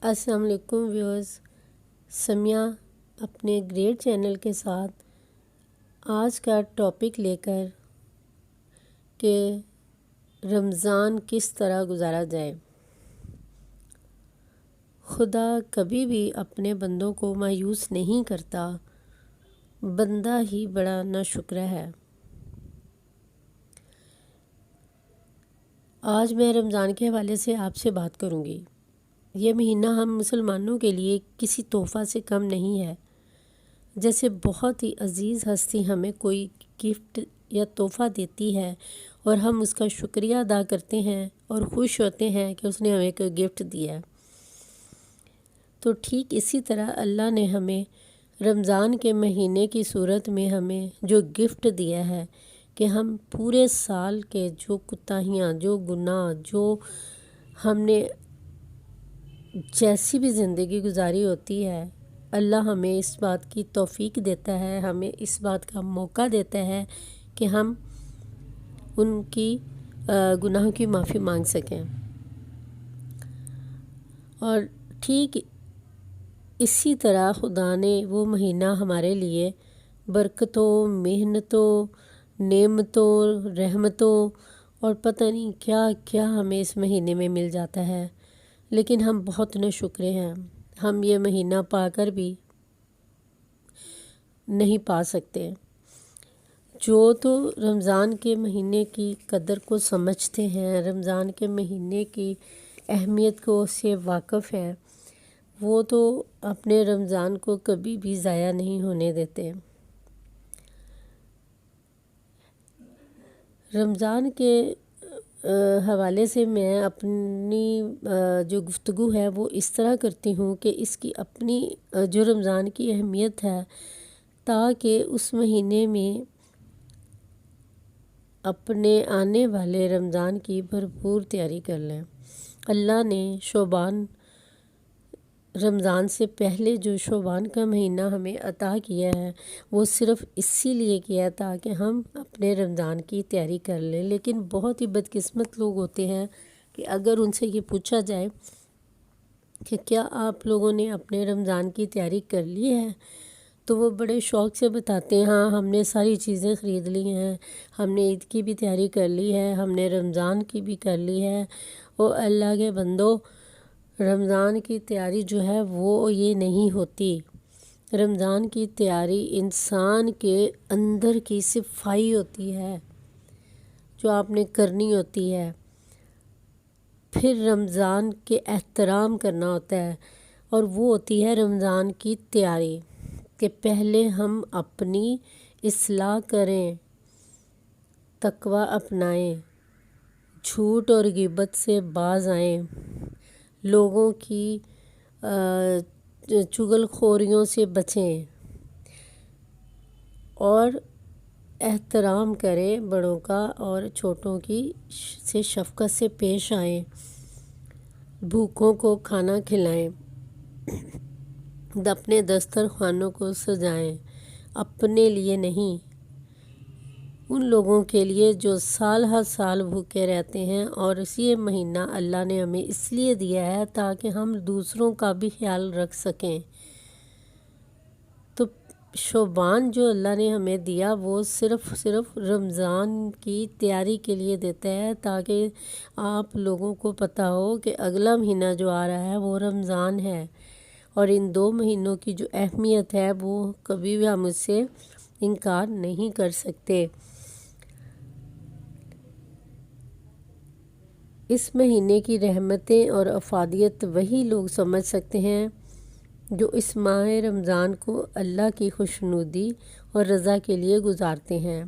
السلام علیکم ویورز، سمیہ اپنے گریٹ چینل کے ساتھ آج کا ٹاپک لے کر کہ رمضان کس طرح گزارا جائے۔ خدا کبھی بھی اپنے بندوں کو مایوس نہیں کرتا، بندہ ہی بڑا ناشکر ہے۔ آج میں رمضان کے حوالے سے آپ سے بات کروں گی۔ یہ مہینہ ہم مسلمانوں کے لیے کسی تحفہ سے کم نہیں ہے۔ جیسے بہت ہی عزیز ہستی ہمیں کوئی گفٹ یا تحفہ دیتی ہے اور ہم اس کا شکریہ ادا کرتے ہیں اور خوش ہوتے ہیں کہ اس نے ہمیں کوئی گفٹ دیا ہے، تو ٹھیک اسی طرح اللہ نے ہمیں رمضان کے مہینے کی صورت میں ہمیں جو گفٹ دیا ہے کہ ہم پورے سال کے جو کوتاہیاں، جو گناہ، جو ہم نے جیسی بھی زندگی گزاری ہوتی ہے، اللہ ہمیں اس بات کی توفیق دیتا ہے، ہمیں اس بات کا موقع دیتا ہے کہ ہم ان کی گناہوں کی معافی مانگ سکیں۔ اور ٹھیک اسی طرح خدا نے وہ مہینہ ہمارے لیے برکتوں، محنتوں، نعمتوں، رحمتوں اور پتہ نہیں کیا کیا ہمیں اس مہینے میں مل جاتا ہے، لیکن ہم بہت ناشکر ہیں۔ ہم یہ مہینہ پا کر بھی نہیں پا سکتے۔ جو تو رمضان کے مہینے کی قدر کو سمجھتے ہیں، رمضان کے مہینے کی اہمیت کو سے واقف ہیں، وہ تو اپنے رمضان کو کبھی بھی ضائع نہیں ہونے دیتے۔ رمضان کے حوالے سے میں اپنی جو گفتگو ہے وہ اس طرح کرتی ہوں کہ اس کی اپنی جو رمضان کی اہمیت ہے، تاکہ اس مہینے میں اپنے آنے والے رمضان کی بھرپور تیاری کر لیں۔ اللہ نے رمضان سے پہلے جو شعبان کا مہینہ ہمیں عطا کیا ہے، وہ صرف اسی لیے کیا ہے تاکہ ہم اپنے رمضان کی تیاری کر لیں۔ لیکن بہت ہی بدقسمت لوگ ہوتے ہیں کہ اگر ان سے یہ پوچھا جائے کہ کیا آپ لوگوں نے اپنے رمضان کی تیاری کر لی ہے، تو وہ بڑے شوق سے بتاتے ہیں ہاں ہم نے ساری چیزیں خرید لی ہیں، ہم نے عید کی بھی تیاری کر لی ہے، ہم نے رمضان کی بھی کر لی ہے۔ او اللہ کے بندو، رمضان کی تیاری جو ہے وہ یہ نہیں ہوتی۔ رمضان کی تیاری انسان کے اندر کی صفائی ہوتی ہے جو آپ نے کرنی ہوتی ہے۔ پھر رمضان کے احترام کرنا ہوتا ہے، اور وہ ہوتی ہے رمضان کی تیاری کہ پہلے ہم اپنی اصلاح کریں، تقوی اپنائیں، جھوٹ اور غیبت سے باز آئیں، لوگوں کی چغل خوریوں سے بچیں اور احترام کریں بڑوں کا، اور چھوٹوں کی سے شفقت سے پیش آئیں، بھوکوں کو کھانا کھلائیں، اپنے دسترخوانوں کو سجائیں، اپنے لیے نہیں، ان لوگوں کے لیے جو سال ہر سال بھوکے رہتے ہیں۔ اور یہ مہینہ اللہ نے ہمیں اس لیے دیا ہے تاکہ ہم دوسروں کا بھی خیال رکھ سکیں۔ تو شعبان جو اللہ نے ہمیں دیا وہ صرف رمضان کی تیاری کے لیے دیتا ہے، تاکہ آپ لوگوں کو پتہ ہو کہ اگلا مہینہ جو آ رہا ہے وہ رمضان ہے، اور ان 2 مہینوں کی جو اہمیت ہے وہ کبھی بھی ہم اس سے انکار نہیں کر سکتے۔ اس مہینے کی رحمتیں اور افادیت وہی لوگ سمجھ سکتے ہیں جو اس ماہ رمضان کو اللہ کی خوشنودی اور رضا کے لیے گزارتے ہیں۔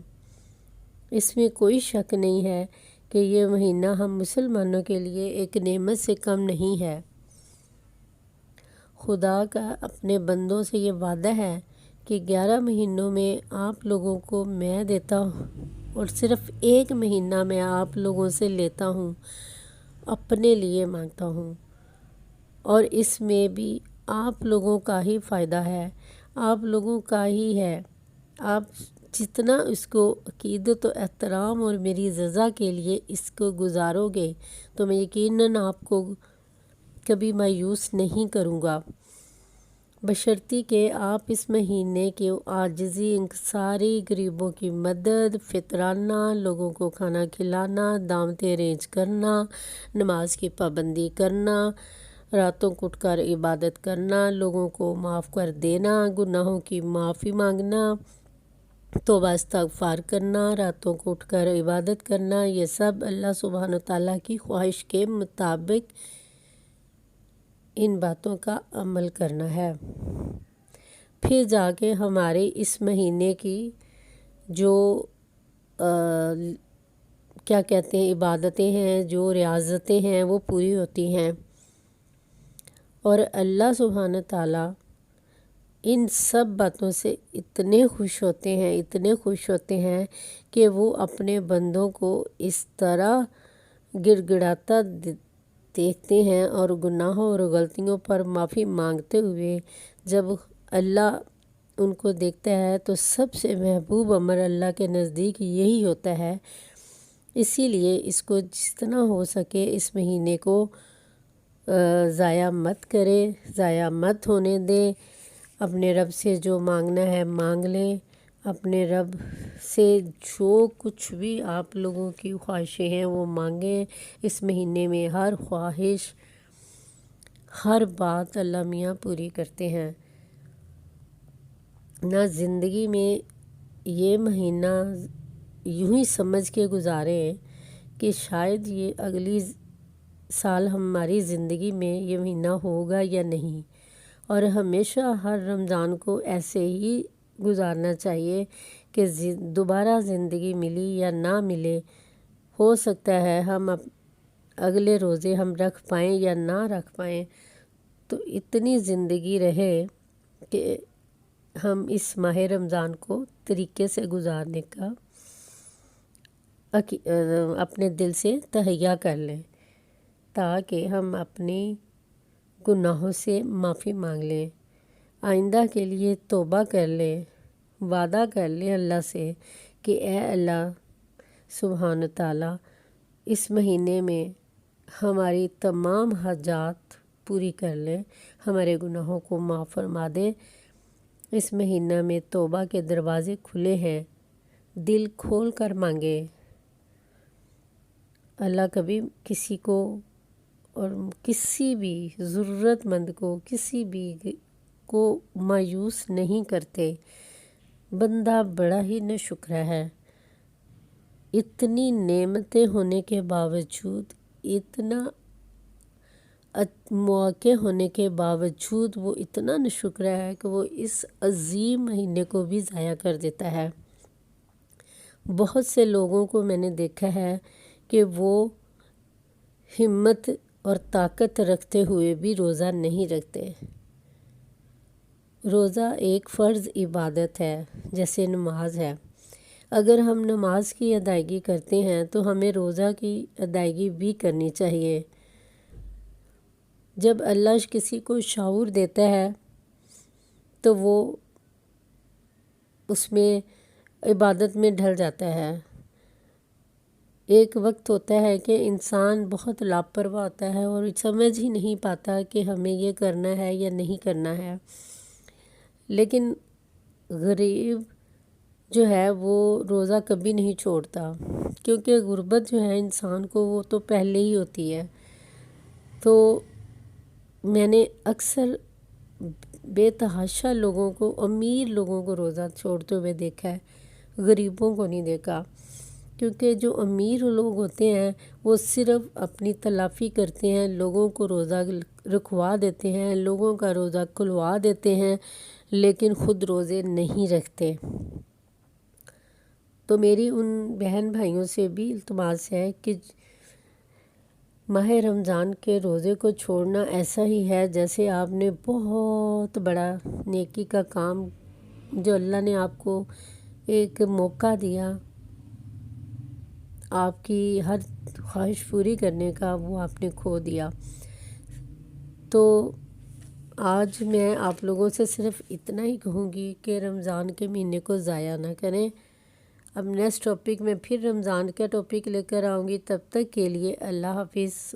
اس میں کوئی شک نہیں ہے کہ یہ مہینہ ہم مسلمانوں کے لیے ایک نعمت سے کم نہیں ہے۔ خدا کا اپنے بندوں سے یہ وعدہ ہے کہ 11 مہینوں میں آپ لوگوں کو میں دیتا ہوں، اور صرف 1 مہینہ میں آپ لوگوں سے لیتا ہوں، اپنے لیے مانگتا ہوں، اور اس میں بھی آپ لوگوں کا ہی فائدہ ہے، آپ لوگوں کا ہی ہے۔ آپ جتنا اس کو عقیدت و احترام اور میری رضا کے لیے اس کو گزارو گے تو میں یقیناً آپ کو کبھی مایوس نہیں کروں گا، بشرطی کہ آپ اس مہینے کے عاجزی، انکساری، غریبوں کی مدد، فطرانہ، لوگوں کو کھانا کھلانا، دعوتیں ارینج کرنا، نماز کی پابندی کرنا، راتوں کو اٹھ کر عبادت کرنا، لوگوں کو معاف کر دینا، گناہوں کی معافی مانگنا، توبہ استغفار کرنا، راتوں کو اٹھ کر عبادت کرنا، یہ سب اللہ سبحانہ تعالیٰ کی خواہش کے مطابق ان باتوں کا عمل کرنا ہے۔ پھر جا کے ہمارے اس مہینے کی جو کیا کہتے ہیں عبادتیں ہیں، جو ریاضتیں ہیں، وہ پوری ہوتی ہیں، اور اللہ سبحانہ تعالیٰ ان سب باتوں سے اتنے خوش ہوتے ہیں کہ وہ اپنے بندوں کو اس طرح گڑ گڑاتا دیکھتے ہیں، اور گناہوں اور غلطیوں پر معافی مانگتے ہوئے جب اللہ ان کو دیکھتا ہے تو سب سے محبوب عمل اللہ کے نزدیک یہی ہوتا ہے۔ اسی لیے اس کو جتنا ہو سکے اس مہینے کو ضائع مت کرے، ضائع مت ہونے دیں، اپنے رب سے جو مانگنا ہے مانگ لیں، اپنے رب سے جو کچھ بھی آپ لوگوں کی خواہشیں ہیں وہ مانگیں۔ اس مہینے میں ہر خواہش، ہر بات اللہ میاں پوری کرتے ہیں۔ نہ زندگی میں یہ مہینہ یوں ہی سمجھ کے گزاریں کہ شاید یہ اگلی سال ہماری زندگی میں یہ مہینہ ہوگا یا نہیں، اور ہمیشہ ہر رمضان کو ایسے ہی گزارنا چاہیے کہ دوبارہ زندگی ملی یا نہ ملے، ہو سکتا ہے ہم اگلے روزے ہم رکھ پائیں یا نہ رکھ پائیں، تو اتنی زندگی رہے کہ ہم اس ماہ رمضان کو طریقے سے گزارنے کا اپنے دل سے تہیہ کر لیں، تاکہ ہم اپنی گناہوں سے معافی مانگ لیں، آئندہ کے لیے توبہ کر لیں، وعدہ کر لیں اللہ سے کہ اے اللہ سبحانہ تعالیٰ اس مہینے میں ہماری تمام حاجات پوری کر لیں، ہمارے گناہوں کو معاف فرما دے۔ اس مہینہ میں توبہ کے دروازے کھلے ہیں، دل کھول کر مانگے۔ اللہ کبھی کسی کو اور کسی بھی ضرورت مند کو، کسی بھی کو مایوس نہیں کرتے۔ بندہ بڑا ہی ناشکرا ہے، اتنی نعمتیں ہونے کے باوجود، اتنا مواقع ہونے کے باوجود وہ اتنا ناشکرا ہے کہ وہ اس عظیم مہینے کو بھی ضائع کر دیتا ہے۔ بہت سے لوگوں کو میں نے دیکھا ہے کہ وہ ہمت اور طاقت رکھتے ہوئے بھی روزہ نہیں رکھتے۔ روزہ ایک فرض عبادت ہے، جیسے نماز ہے۔ اگر ہم نماز کی ادائیگی کرتے ہیں تو ہمیں روزہ کی ادائیگی بھی کرنی چاہیے۔ جب اللہ کسی کو شعور دیتا ہے تو وہ اس میں عبادت میں ڈھل جاتا ہے۔ ایک وقت ہوتا ہے کہ انسان بہت لاپرواہ ہوتا ہے اور سمجھ ہی نہیں پاتا کہ ہمیں یہ کرنا ہے یا نہیں کرنا ہے، لیکن غریب جو ہے وہ روزہ کبھی نہیں چھوڑتا، کیونکہ غربت جو ہے انسان کو وہ تو پہلے ہی ہوتی ہے۔ تو میں نے اکثر بے تحاشا لوگوں کو، امیر لوگوں کو روزہ چھوڑتے ہوئے دیکھا ہے، غریبوں کو نہیں دیکھا، کیونکہ جو امیر لوگ ہوتے ہیں وہ صرف اپنی تلافی کرتے ہیں، لوگوں کو روزہ رکھوا دیتے ہیں، لوگوں کا روزہ کھلوا دیتے ہیں، لیکن خود روزے نہیں رکھتے۔ تو میری ان بہن بھائیوں سے بھی التماس ہے کہ ماہ رمضان کے روزے کو چھوڑنا ایسا ہی ہے جیسے آپ نے بہت بڑا نیکی کا کام، جو اللہ نے آپ کو ایک موقع دیا آپ کی ہر خواہش پوری کرنے کا، وہ آپ نے کھو دیا۔ تو آج میں آپ لوگوں سے صرف اتنا ہی کہوں گی کہ رمضان کے مہینے کو ضائع نہ کریں۔ اب نیکسٹ ٹاپک میں پھر رمضان کا ٹاپک لے کر آؤں گی، تب تک کے لیے اللہ حافظ۔